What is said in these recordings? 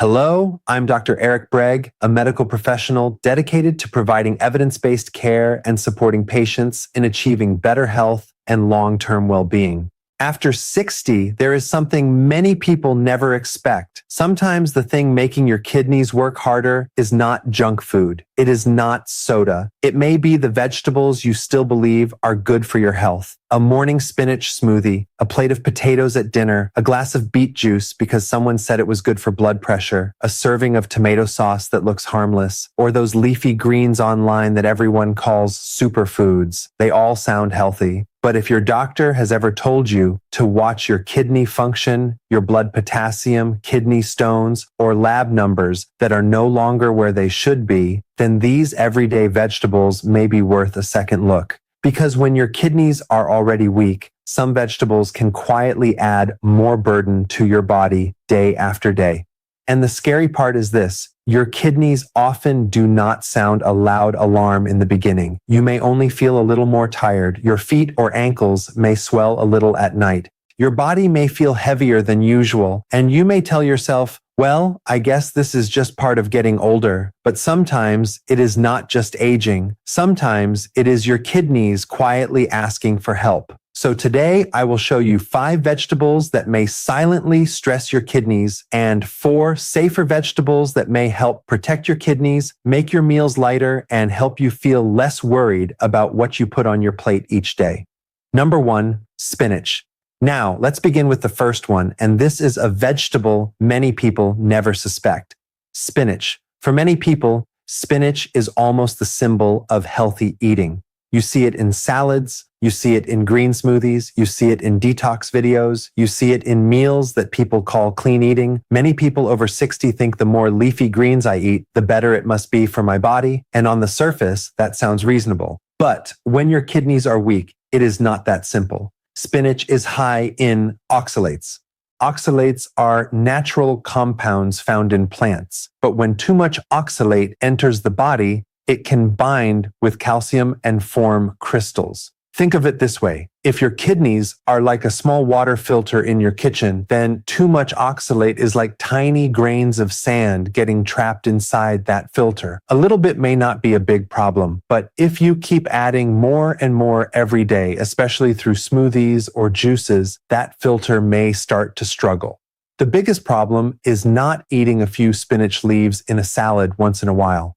Hello, I'm Dr. Eric Bregg, a medical professional dedicated to providing evidence-based care and supporting patients in achieving better health and long-term well-being. After 60, there is something many people never expect. Sometimes the thing making your kidneys work harder is not junk food. It is not soda. It may be the vegetables you still believe are good for your health. A morning spinach smoothie, a plate of potatoes at dinner, a glass of beet juice because someone said it was good for blood pressure, a serving of tomato sauce that looks harmless, or those leafy greens online that everyone calls superfoods. They all sound healthy. But if your doctor has ever told you to watch your kidney function, your blood potassium, kidney stones, or lab numbers that are no longer where they should be, then these everyday vegetables may be worth a second look. Because when your kidneys are already weak, some vegetables can quietly add more burden to your body day after day. And the scary part is this: your kidneys often do not sound a loud alarm in the beginning. You may only feel a little more tired. Your feet or ankles may swell a little at night. Your body may feel heavier than usual, and you may tell yourself, well, I guess this is just part of getting older. But sometimes it is not just aging. Sometimes it is your kidneys quietly asking for help. So today I will show you 5 vegetables that may silently stress your kidneys and 4 safer vegetables that may help protect your kidneys, make your meals lighter, and help you feel less worried about what you put on your plate each day. Number 1, spinach. Now, let's begin with the first one, and this is a vegetable many people never suspect. Spinach. For many people, spinach is almost the symbol of healthy eating. You see it in salads, you see it in green smoothies, you see it in detox videos, you see it in meals that people call clean eating. Many people over 60 think the more leafy greens I eat, the better it must be for my body, and on the surface, that sounds reasonable. But when your kidneys are weak, it is not that simple. Spinach is high in oxalates. Oxalates are natural compounds found in plants, but when too much oxalate enters the body, it can bind with calcium and form crystals. Think of it this way: if your kidneys are like a small water filter in your kitchen, then too much oxalate is like tiny grains of sand getting trapped inside that filter. A little bit may not be a big problem, but if you keep adding more and more every day, especially through smoothies or juices, that filter may start to struggle. The biggest problem is not eating a few spinach leaves in a salad once in a while.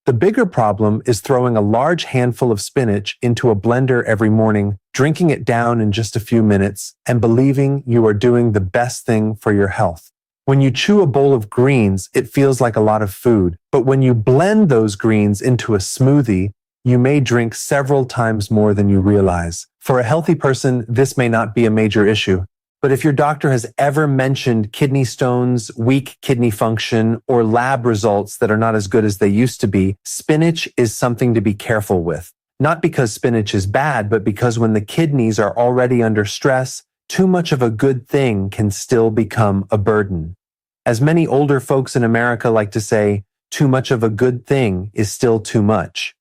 The bigger problem is throwing a large handful of spinach into a blender every morning, drinking it down in just a few minutes, and believing you are doing the best thing for your health. When you chew a bowl of greens, it feels like a lot of food. But when you blend those greens into a smoothie, you may drink several times more than you realize. For a healthy person, this may not be a major issue. But if your doctor has ever mentioned kidney stones, weak kidney function, or lab results that are not as good as they used to be, spinach is something to be careful with. Not because spinach is bad, but because when the kidneys are already under stress, too much of a good thing can still become a burden. As many older folks in America like to say, too much of a good thing is still too much.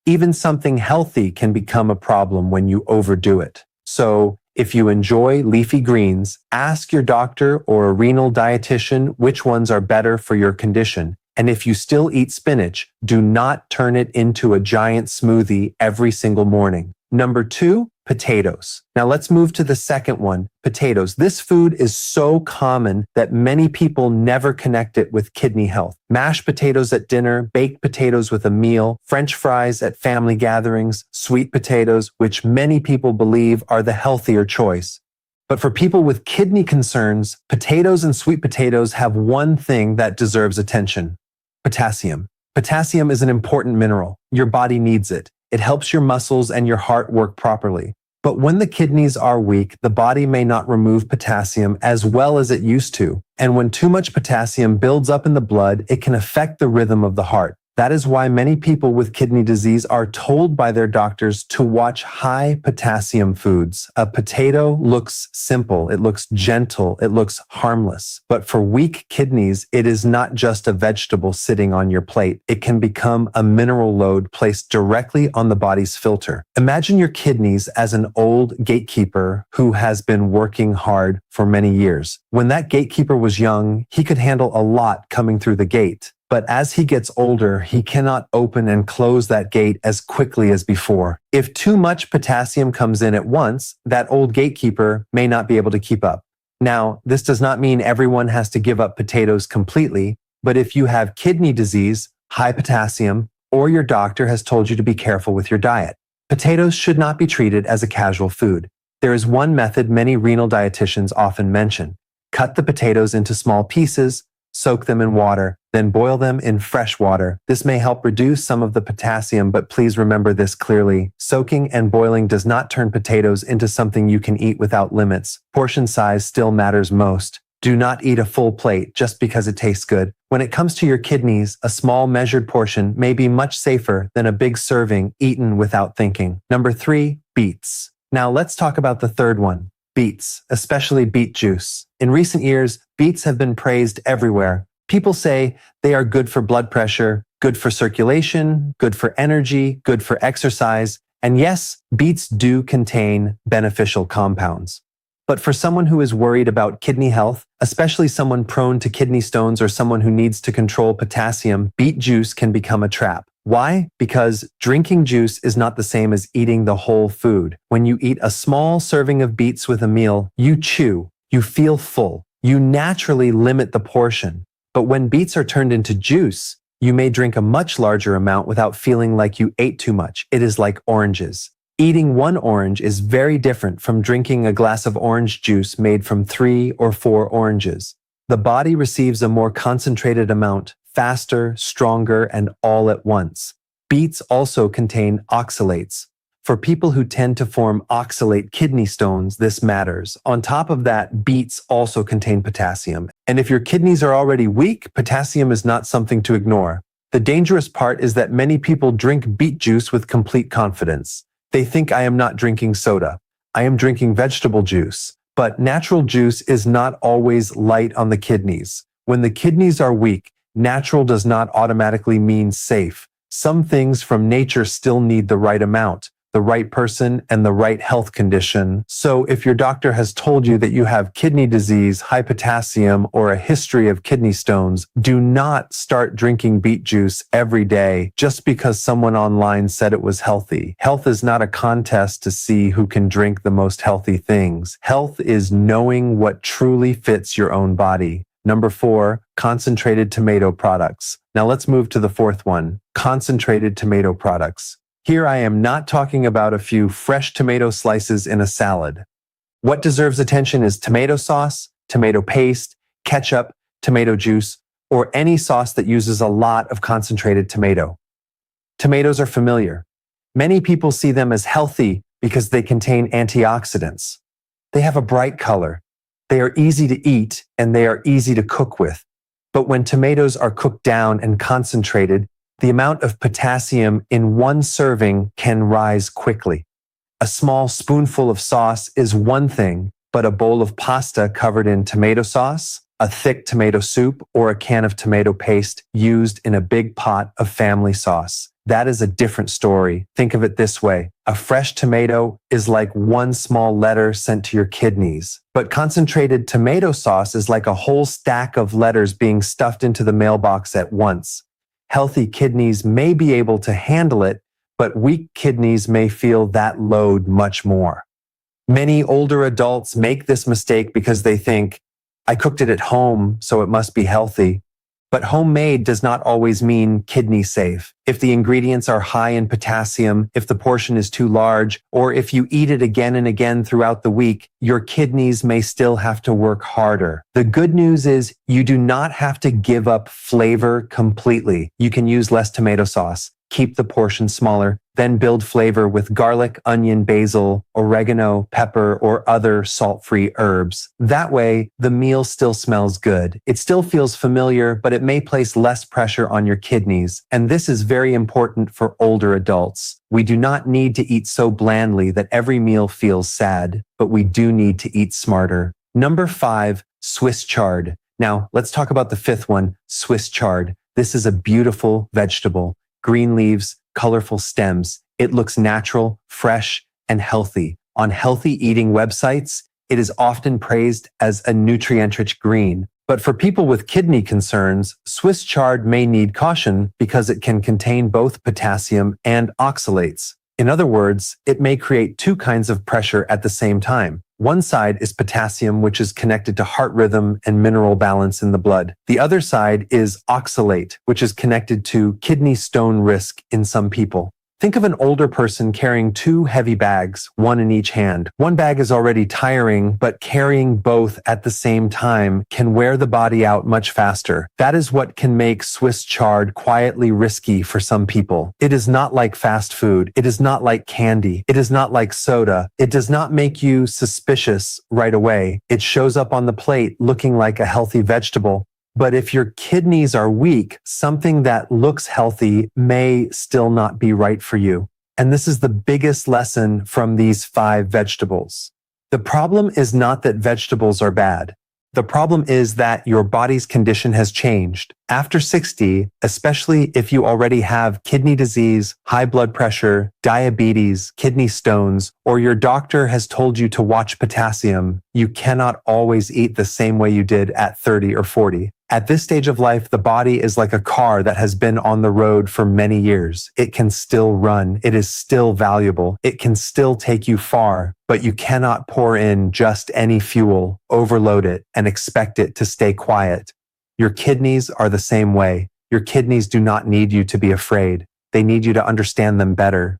Even something healthy can become a problem when you overdo it. So, if you enjoy leafy greens, ask your doctor or a renal dietitian which ones are better for your condition. And if you still eat spinach, do not turn it into a giant smoothie every single morning. Number 2, potatoes. Now let's move to the second one, potatoes. This food is so common that many people never connect it with kidney health. Mashed potatoes at dinner, baked potatoes with a meal, French fries at family gatherings, sweet potatoes, which many people believe are the healthier choice. But for people with kidney concerns, potatoes and sweet potatoes have one thing that deserves attention: potassium. Potassium is an important mineral. Your body needs it. It helps your muscles and your heart work properly. But when the kidneys are weak, the body may not remove potassium as well as it used to. And when too much potassium builds up in the blood, it can affect the rhythm of the heart. That is why many people with kidney disease are told by their doctors to watch high potassium foods. A potato looks simple, it looks gentle, it looks harmless. But for weak kidneys, it is not just a vegetable sitting on your plate. It can become a mineral load placed directly on the body's filter. Imagine your kidneys as an old gatekeeper who has been working hard for many years. When that gatekeeper was young, he could handle a lot coming through the gate. But as he gets older, he cannot open and close that gate as quickly as before. If too much potassium comes in at once, that old gatekeeper may not be able to keep up. Now, this does not mean everyone has to give up potatoes completely, but if you have kidney disease, high potassium, or your doctor has told you to be careful with your diet, potatoes should not be treated as a casual food. There is one method many renal dietitians often mention. Cut the potatoes into small pieces, soak them in water, then boil them in fresh water. This may help reduce some of the potassium, but please remember this clearly. Soaking and boiling does not turn potatoes into something you can eat without limits. Portion size still matters most. Do not eat a full plate just because it tastes good. When it comes to your kidneys, a small measured portion may be much safer than a big serving eaten without thinking. Number 3, beets. Now let's talk about the third one. Beets, especially beet juice. In recent years, beets have been praised everywhere. People say they are good for blood pressure, good for circulation, good for energy, good for exercise. And yes, beets do contain beneficial compounds. But for someone who is worried about kidney health, especially someone prone to kidney stones or someone who needs to control potassium, beet juice can become a trap. Why? Because drinking juice is not the same as eating the whole food. When you eat a small serving of beets with a meal, you chew, you feel full, you naturally limit the portion. But when beets are turned into juice, you may drink a much larger amount without feeling like you ate too much. It is like oranges. Eating one orange is very different from drinking a glass of orange juice made from 3 or 4 oranges. The body receives a more concentrated amount, faster, stronger, and all at once. Beets also contain oxalates. For people who tend to form oxalate kidney stones, this matters. On top of that, beets also contain potassium. And if your kidneys are already weak, potassium is not something to ignore. The dangerous part is that many people drink beet juice with complete confidence. They think I am not drinking soda. I am drinking vegetable juice. But natural juice is not always light on the kidneys. When the kidneys are weak, natural does not automatically mean safe. Some things from nature still need the right amount, the right person, and the right health condition. So if your doctor has told you that you have kidney disease, high potassium, or a history of kidney stones, do not start drinking beet juice every day just because someone online said it was healthy. Health is not a contest to see who can drink the most healthy things. Health is knowing what truly fits your own body. Number 4, concentrated tomato products. Now let's move to the fourth one, concentrated tomato products. Here I am not talking about a few fresh tomato slices in a salad. What deserves attention is tomato sauce, tomato paste, ketchup, tomato juice, or any sauce that uses a lot of concentrated tomato. Tomatoes are familiar. Many people see them as healthy because they contain antioxidants. They have a bright color. They are easy to eat and they are easy to cook with. But when tomatoes are cooked down and concentrated, the amount of potassium in one serving can rise quickly. A small spoonful of sauce is one thing, but a bowl of pasta covered in tomato sauce, a thick tomato soup, or a can of tomato paste used in a big pot of family sauce. That is a different story. Think of it this way. A fresh tomato is like one small letter sent to your kidneys. But concentrated tomato sauce is like a whole stack of letters being stuffed into the mailbox at once. Healthy kidneys may be able to handle it, but weak kidneys may feel that load much more. Many older adults make this mistake because they think, I cooked it at home, so it must be healthy. But homemade does not always mean kidney safe. If the ingredients are high in potassium, if the portion is too large, or if you eat it again and again throughout the week, your kidneys may still have to work harder. The good news is you do not have to give up flavor completely. You can use less tomato sauce, keep the portion smaller, then build flavor with garlic, onion, basil, oregano, pepper, or other salt-free herbs. That way, the meal still smells good. It still feels familiar, but it may place less pressure on your kidneys. And this is very important for older adults. We do not need to eat so blandly that every meal feels sad, but we do need to eat smarter. Number 5, Swiss chard. Now, let's talk about the 5th one, Swiss chard. This is a beautiful vegetable. Green leaves, colorful stems. It looks natural, fresh, and healthy. On healthy eating websites, it is often praised as a nutrient-rich green. But for people with kidney concerns, Swiss chard may need caution because it can contain both potassium and oxalates. In other words, it may create two kinds of pressure at the same time. One side is potassium, which is connected to heart rhythm and mineral balance in the blood. The other side is oxalate, which is connected to kidney stone risk in some people. Think of an older person carrying 2 heavy bags, one in each hand. One bag is already tiring, but carrying both at the same time can wear the body out much faster. That is what can make Swiss chard quietly risky for some people. It is not like fast food. It is not like candy. It is not like soda. It does not make you suspicious right away. It shows up on the plate looking like a healthy vegetable. But if your kidneys are weak, something that looks healthy may still not be right for you. And this is the biggest lesson from these 5 vegetables. The problem is not that vegetables are bad. The problem is that your body's condition has changed. After 60, especially if you already have kidney disease, high blood pressure, diabetes, kidney stones, or your doctor has told you to watch potassium, you cannot always eat the same way you did at 30 or 40. At this stage of life, the body is like a car that has been on the road for many years. It can still run. It is still valuable. It can still take you far, but you cannot pour in just any fuel, overload it, and expect it to stay quiet. Your kidneys are the same way. Your kidneys do not need you to be afraid. They need you to understand them better.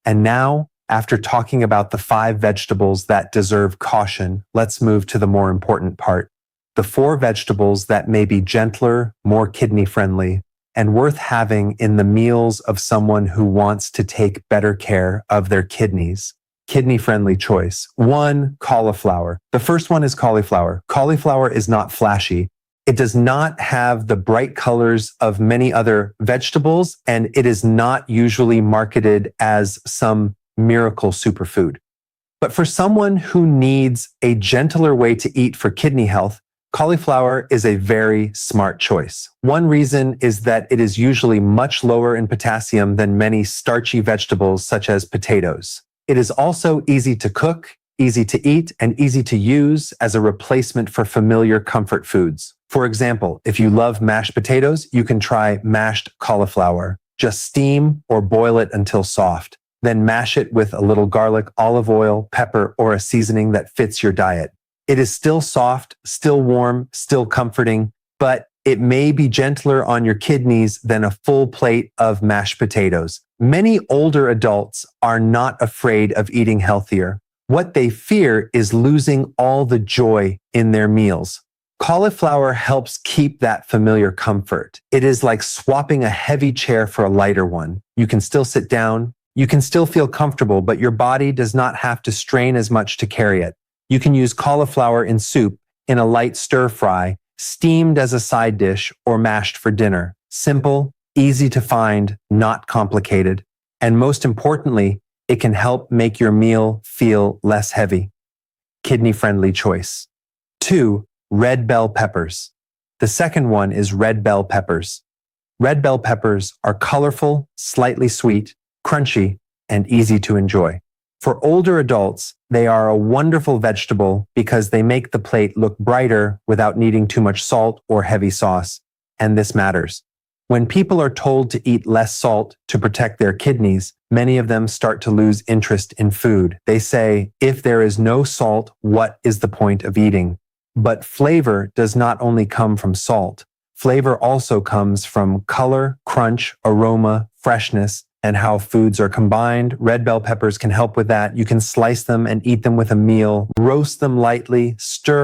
And now, after talking about the 5 vegetables that deserve caution, let's move to the more important part. The 4 vegetables that may be gentler, more kidney-friendly, and worth having in the meals of someone who wants to take better care of their kidneys. Kidney-friendly choice. 1, cauliflower. The first one is cauliflower. Cauliflower is not flashy. It does not have the bright colors of many other vegetables, and it is not usually marketed as some miracle superfood. But for someone who needs a gentler way to eat for kidney health, cauliflower is a very smart choice. One reason is that it is usually much lower in potassium than many starchy vegetables such as potatoes. It is also easy to cook, easy to eat, and easy to use as a replacement for familiar comfort foods. For example, if you love mashed potatoes, you can try mashed cauliflower. Just steam or boil it until soft. Then mash it with a little garlic, olive oil, pepper, or a seasoning that fits your diet. It is still soft, still warm, still comforting, but it may be gentler on your kidneys than a full plate of mashed potatoes. Many older adults are not afraid of eating healthier. What they fear is losing all the joy in their meals. Cauliflower helps keep that familiar comfort. It is like swapping a heavy chair for a lighter one. You can still sit down, you can still feel comfortable, but your body does not have to strain as much to carry it. You can use cauliflower in soup, in a light stir fry, steamed as a side dish, or mashed for dinner. Simple, easy to find, not complicated. And most importantly, it can help make your meal feel less heavy. Kidney-friendly choice. 2, red bell peppers. The second one is red bell peppers. Red bell peppers are colorful, slightly sweet, crunchy, and easy to enjoy. For older adults, they are a wonderful vegetable because they make the plate look brighter without needing too much salt or heavy sauce. And this matters. When people are told to eat less salt to protect their kidneys, many of them start to lose interest in food. They say, if there is no salt, what is the point of eating? But flavor does not only come from salt. Flavor also comes from color, crunch, aroma, freshness, and how foods are combined. Red bell peppers can help with that. You can slice them and eat them with a meal, roast them lightly,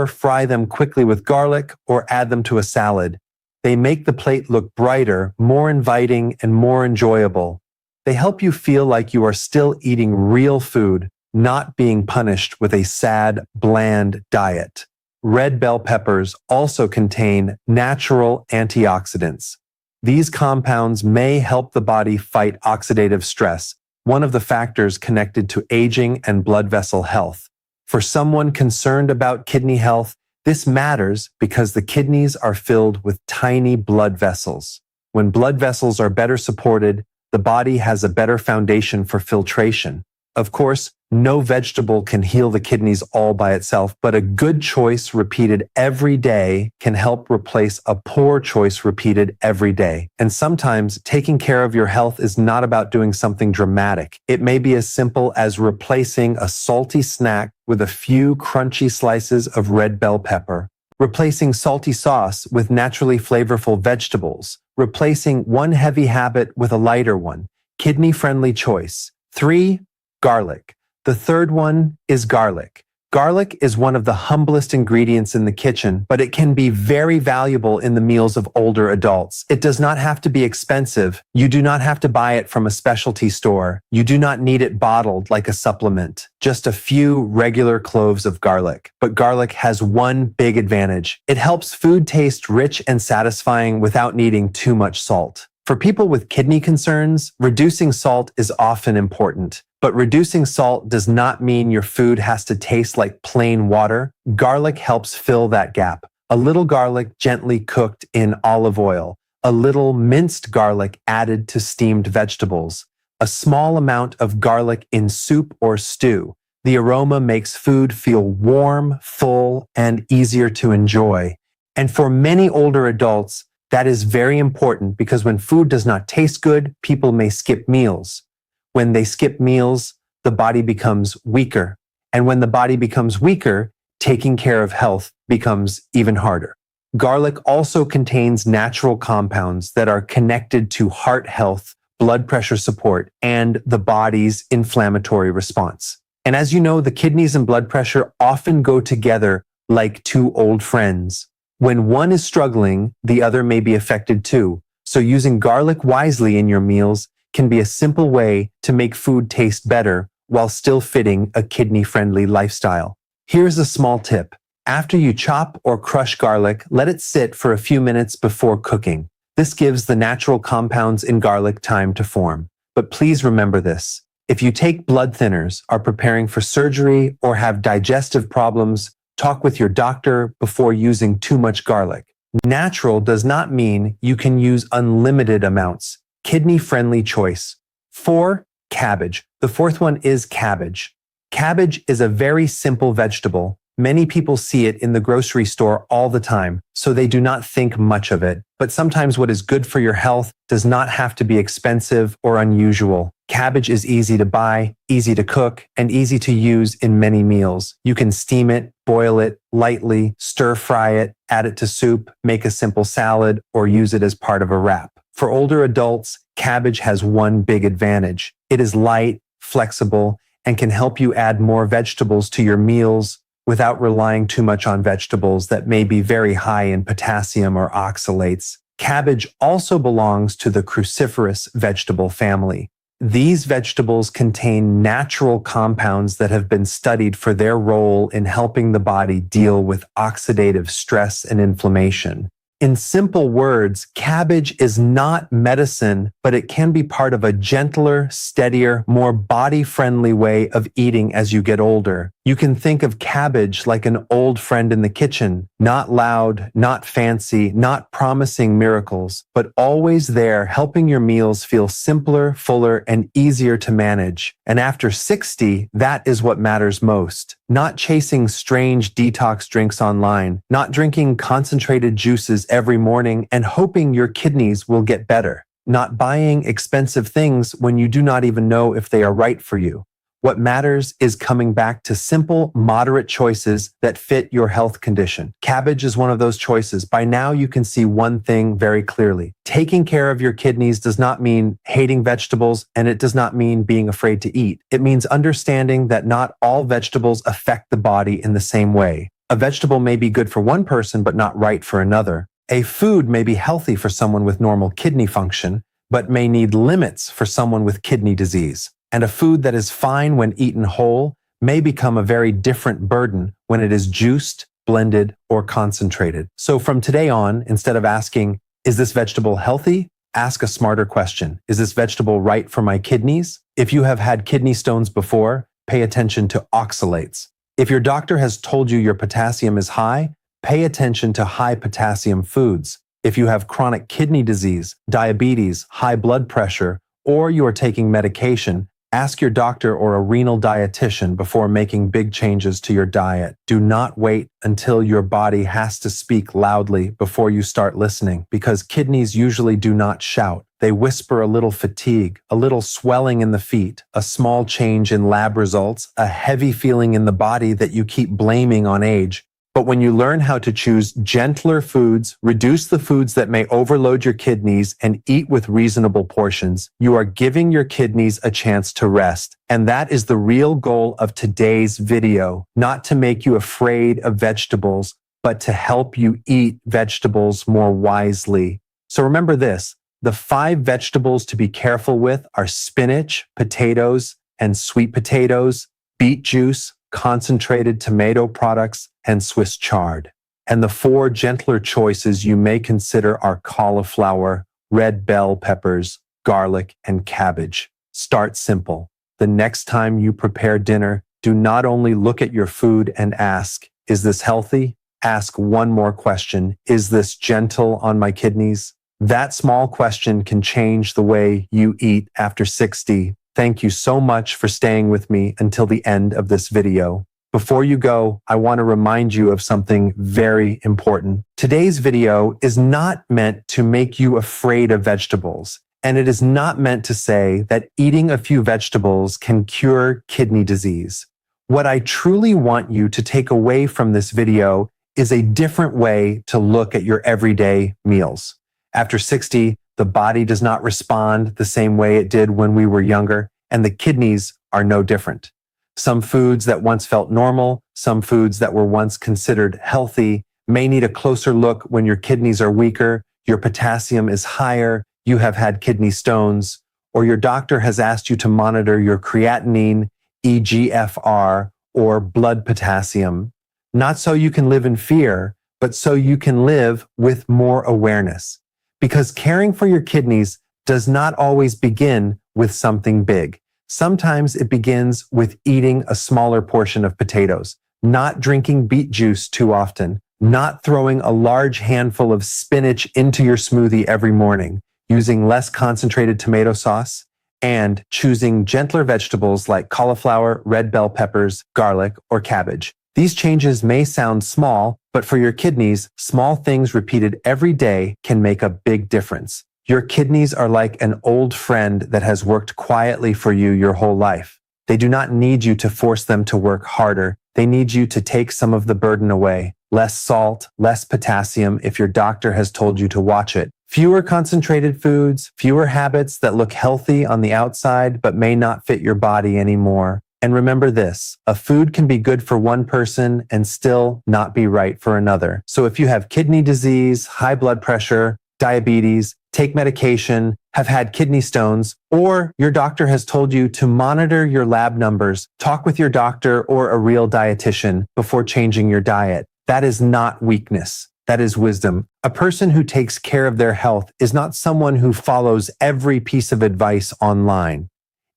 fry them quickly with garlic, or add them to a salad. They make the plate look brighter, more inviting, and more enjoyable. They help you feel like you are still eating real food, not being punished with a sad, bland diet. Red bell peppers also contain natural antioxidants. These compounds may help the body fight oxidative stress, one of the factors connected to aging and blood vessel health. For someone concerned about kidney health, this matters because the kidneys are filled with tiny blood vessels. When blood vessels are better supported, the body has a better foundation for filtration. Of course, no vegetable can heal the kidneys all by itself, but a good choice repeated every day can help replace a poor choice repeated every day. And sometimes taking care of your health is not about doing something dramatic. It may be as simple as replacing a salty snack with a few crunchy slices of red bell pepper, replacing salty sauce with naturally flavorful vegetables, replacing one heavy habit with a lighter one. Kidney-friendly choice. 3. Garlic. The third one is garlic. Garlic is one of the humblest ingredients in the kitchen, but it can be very valuable in the meals of older adults. It does not have to be expensive. You do not have to buy it from a specialty store. You do not need it bottled like a supplement. Just a few regular cloves of garlic. But garlic has one big advantage. It helps food taste rich and satisfying without needing too much salt. For people with kidney concerns, reducing salt is often important. But reducing salt does not mean your food has to taste like plain water. Garlic helps fill that gap. A little garlic gently cooked in olive oil. A little minced garlic added to steamed vegetables. A small amount of garlic in soup or stew. The aroma makes food feel warm, full, and easier to enjoy. And for many older adults, that is very important because when food does not taste good, people may skip meals. When they skip meals, the body becomes weaker. And when the body becomes weaker, taking care of health becomes even harder. Garlic also contains natural compounds that are connected to heart health, blood pressure support, and the body's inflammatory response. And as you know, the kidneys and blood pressure often go together like two old friends. When one is struggling, the other may be affected too. So using garlic wisely in your meals can be a simple way to make food taste better while still fitting a kidney-friendly lifestyle. Here's a small tip. After you chop or crush garlic, let it sit for a few minutes before cooking. This gives the natural compounds in garlic time to form. But please remember this. If you take blood thinners, are preparing for surgery, or have digestive problems, talk with your doctor before using too much garlic. Natural does not mean you can use unlimited amounts. Kidney-friendly choice. 4. Cabbage. The fourth one is cabbage. Cabbage is a very simple vegetable. Many people see it in the grocery store all the time, so they do not think much of it. But sometimes what is good for your health does not have to be expensive or unusual. Cabbage is easy to buy, easy to cook, and easy to use in many meals. You can steam it, boil it lightly, stir fry it, add it to soup, make a simple salad, or use it as part of a wrap. For older adults, cabbage has one big advantage. It is light, flexible, and can help you add more vegetables to your meals without relying too much on vegetables that may be very high in potassium or oxalates. Cabbage also belongs to the cruciferous vegetable family. These vegetables contain natural compounds that have been studied for their role in helping the body deal with oxidative stress and inflammation. In simple words, cabbage is not medicine, but it can be part of a gentler, steadier, more body-friendly way of eating as you get older. You can think of cabbage like an old friend in the kitchen, not loud, not fancy, not promising miracles, but always there helping your meals feel simpler, fuller, and easier to manage. And after 60, that is what matters most. Not chasing strange detox drinks online, not drinking concentrated juices every morning and hoping your kidneys will get better, not buying expensive things when you do not even know if they are right for you. What matters is coming back to simple, moderate choices that fit your health condition. Cabbage is one of those choices. By now, you can see one thing very clearly. Taking care of your kidneys does not mean hating vegetables, and it does not mean being afraid to eat. It means understanding that not all vegetables affect the body in the same way. A vegetable may be good for one person, but not right for another. A food may be healthy for someone with normal kidney function, but may need limits for someone with kidney disease. And a food that is fine when eaten whole may become a very different burden when it is juiced, blended, or concentrated. So from today on, instead of asking, is this vegetable healthy? Ask a smarter question. Is this vegetable right for my kidneys? If you have had kidney stones before, pay attention to oxalates. If your doctor has told you your potassium is high, pay attention to high potassium foods. If you have chronic kidney disease, diabetes, high blood pressure, or you are taking medication, ask your doctor or a renal dietitian before making big changes to your diet. Do not wait until your body has to speak loudly before you start listening, because kidneys usually do not shout. They whisper a little fatigue, a little swelling in the feet, a small change in lab results, a heavy feeling in the body that you keep blaming on age. But when you learn how to choose gentler foods, reduce the foods that may overload your kidneys, and eat with reasonable portions, you are giving your kidneys a chance to rest. And that is the real goal of today's video, not to make you afraid of vegetables, but to help you eat vegetables more wisely. So remember this, the 5 vegetables to be careful with are spinach, potatoes, and sweet potatoes, beet juice, concentrated tomato products, and Swiss chard. And the 4 gentler choices you may consider are cauliflower, red bell peppers, garlic, and cabbage. Start simple. The next time you prepare dinner, do not only look at your food and ask, is this healthy? Ask one more question, is this gentle on my kidneys? That small question can change the way you eat after 60. Thank you so much for staying with me until the end of this video. Before you go, I want to remind you of something very important. Today's video is not meant to make you afraid of vegetables, and it is not meant to say that eating a few vegetables can cure kidney disease. What I truly want you to take away from this video is a different way to look at your everyday meals. After 60, the body does not respond the same way it did when we were younger, and the kidneys are no different. Some foods that once felt normal, some foods that were once considered healthy, may need a closer look when your kidneys are weaker, your potassium is higher, you have had kidney stones, or your doctor has asked you to monitor your creatinine, eGFR, or blood potassium. Not so you can live in fear, but so you can live with more awareness. Because caring for your kidneys does not always begin with something big. Sometimes it begins with eating a smaller portion of potatoes, not drinking beet juice too often, not throwing a large handful of spinach into your smoothie every morning, using less concentrated tomato sauce, and choosing gentler vegetables like cauliflower, red bell peppers, garlic, or cabbage. These changes may sound small, but for your kidneys, small things repeated every day can make a big difference. Your kidneys are like an old friend that has worked quietly for you your whole life. They do not need you to force them to work harder. They need you to take some of the burden away. Less salt, less potassium if your doctor has told you to watch it. Fewer concentrated foods, fewer habits that look healthy on the outside but may not fit your body anymore. And remember this, a food can be good for one person and still not be right for another. So if you have kidney disease, high blood pressure, diabetes, take medication, have had kidney stones, or your doctor has told you to monitor your lab numbers, talk with your doctor or a real dietitian before changing your diet. That is not weakness. That is wisdom. A person who takes care of their health is not someone who follows every piece of advice online.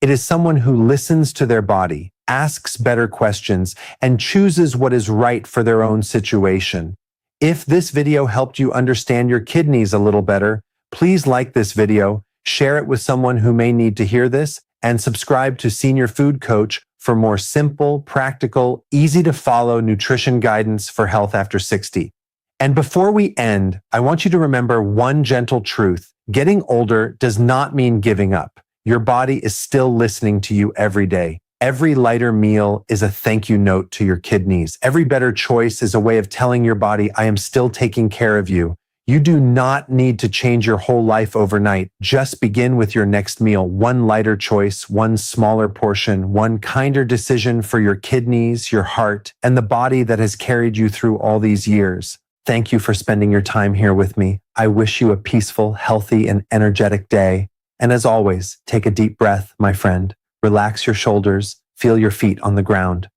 It is someone who listens to their body, asks better questions, and chooses what is right for their own situation. If this video helped you understand your kidneys a little better, please like this video, share it with someone who may need to hear this, and subscribe to Senior Food Coach for more simple, practical, easy to follow nutrition guidance for health after 60. And before we end, I want you to remember one gentle truth. Getting older does not mean giving up. Your body is still listening to you every day. Every lighter meal is a thank you note to your kidneys. Every better choice is a way of telling your body, I am still taking care of you. You do not need to change your whole life overnight. Just begin with your next meal. One lighter choice, one smaller portion, one kinder decision for your kidneys, your heart, and the body that has carried you through all these years. Thank you for spending your time here with me. I wish you a peaceful, healthy, and energetic day. And as always, take a deep breath, my friend. Relax your shoulders, feel your feet on the ground.